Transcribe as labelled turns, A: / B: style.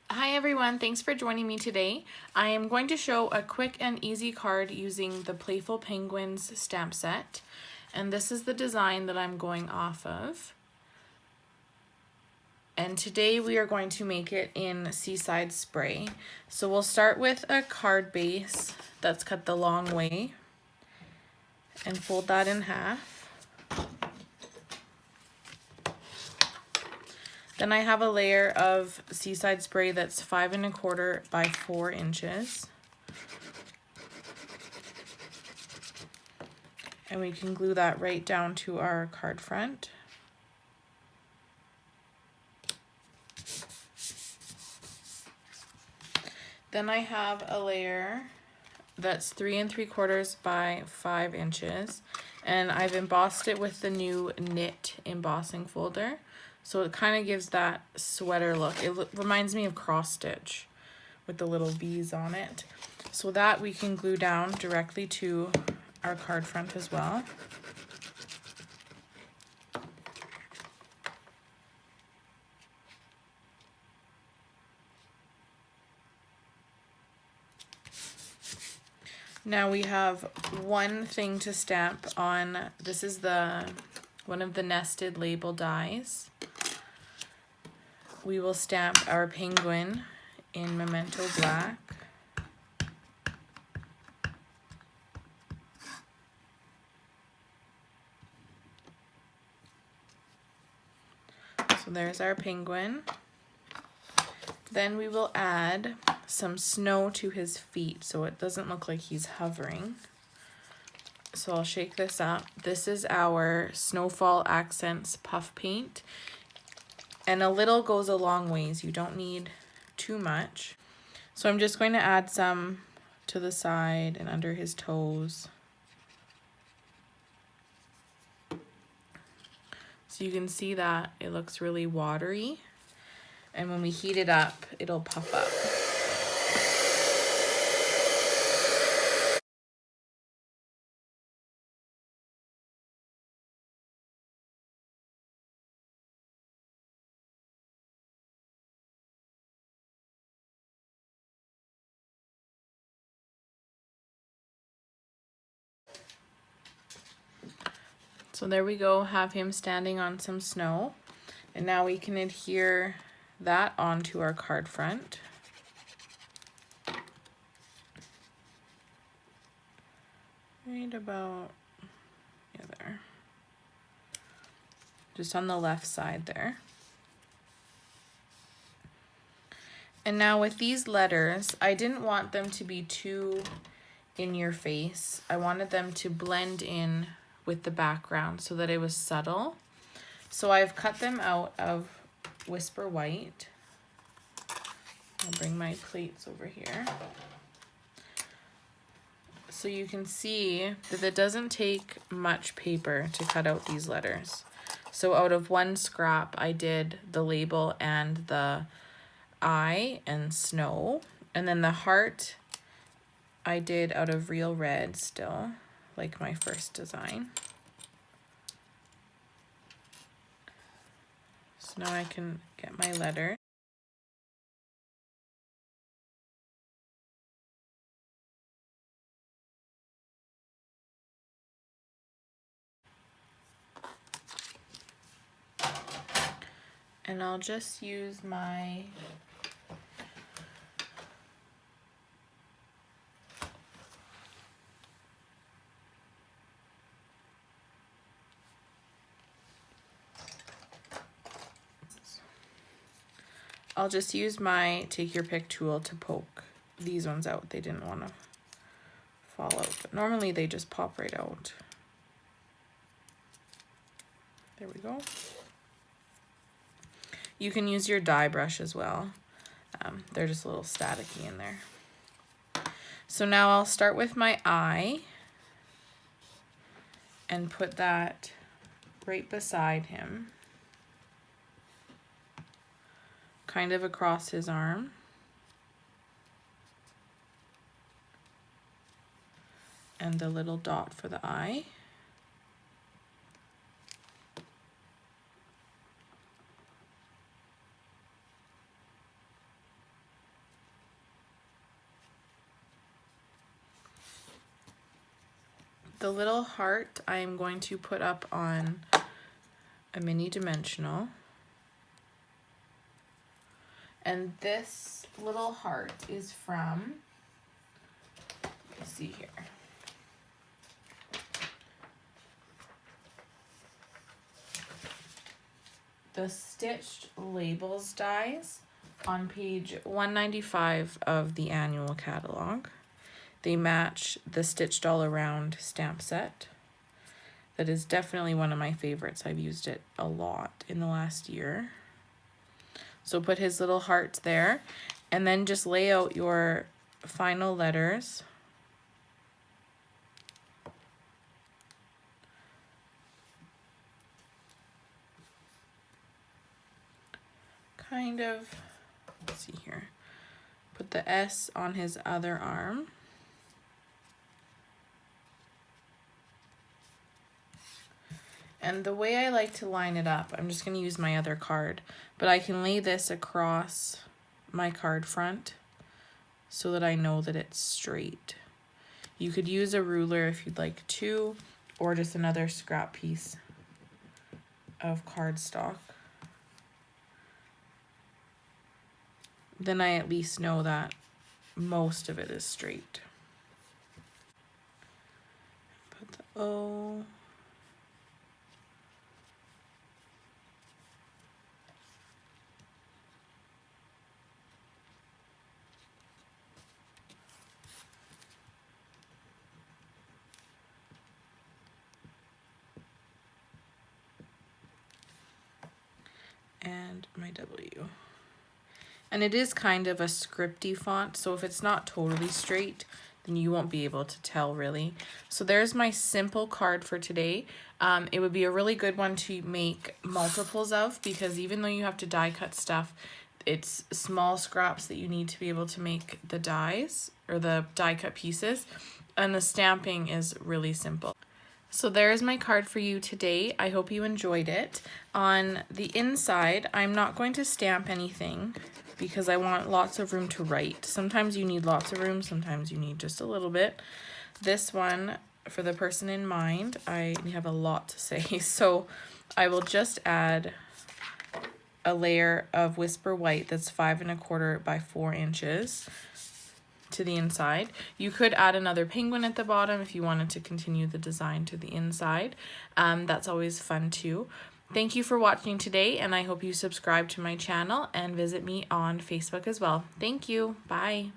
A: Hi everyone, thanks for joining me today. I am going to show a quick and easy card using the Playful Penguins stamp set. And this is the design that I'm going off of. And today we are going to make it in Seaside Spray. So we'll start with a card base that's cut the long way and fold that in half. Then I have a layer of Seaside Spray that's 5 1/4 by 4 inches. And we can glue that right down to our card front. Then I have a layer that's 3 3/4 by 5 inches. And I've embossed it with the new knit embossing folder. So it kind of gives that sweater look. It reminds me of cross stitch with the little V's on it. So that we can glue down directly to our card front as well. Now we have one thing to stamp on. This is one of the nested label dies. We will stamp our penguin in Memento Black. So there's our penguin. Then we will add some snow to his feet so it doesn't look like he's hovering. So I'll shake this up. This is our Snowfall Accents Puff Paint. And a little goes a long ways. You don't need too much. So I'm just going to add some to the side and under his toes. So you can see that it looks really watery. And when we heat it up, it'll puff up. So there we go, have him standing on some snow. And now we can adhere that onto our card front. Right about there. Just on the left side there. And now with these letters, I didn't want them to be too in your face. I wanted them to blend in with the background so that it was subtle. So I've cut them out of Whisper White. I'll bring my plates over here. So you can see that it doesn't take much paper to cut out these letters. So out of one scrap, I did the label and the eye and snow. And then the heart, I did out of real red still, like my first design. So now I can get my letter. And I'll just use my take your pick tool to poke these ones out. They didn't want to fall out, but normally they just pop right out. There we go. You can use your die brush as well. They're just a little staticky in there. So now I'll start with my eye and put that right beside him, kind of across his arm. And the little dot for the eye. the little heart I'm going to put up on a mini dimensional. And this little heart is from, let's see here. The Stitched Labels dies on page 195 of the annual catalog. They match the Stitched All Around stamp set. That is definitely one of my favorites. I've used it a lot in the last year. So put his little hearts there, and then just lay out your final letters. Kind of, let's see here. Put the S on his other arm. And the way I like to line it up, I'm just going to use my other card, but I can lay this across my card front so that I know that it's straight. You could use a ruler if you'd like to, or just another scrap piece of cardstock. Then I at least know that most of it is straight. Put the O. And my W. And it is kind of a scripty font, so if it's not totally straight, then you won't be able to tell really. So there's my simple card for today. It would be a really good one to make multiples of, because even though you have to die cut stuff, it's small scraps that you need to be able to make the dies or the die cut pieces, and the stamping is really simple. So there's my card for you today. I hope you enjoyed it. On the inside, I'm not going to stamp anything because I want lots of room to write. Sometimes you need lots of room, sometimes you need just a little bit. This one, for the person in mind, I have a lot to say, so I will just add a layer of Whisper White that's 5 1/4 by 4 inches to the inside. You could add another penguin at the bottom if you wanted to continue the design to the inside. That's always fun too. Thank you for watching today, and I hope you subscribe to my channel and visit me on Facebook as well. Thank you. Bye.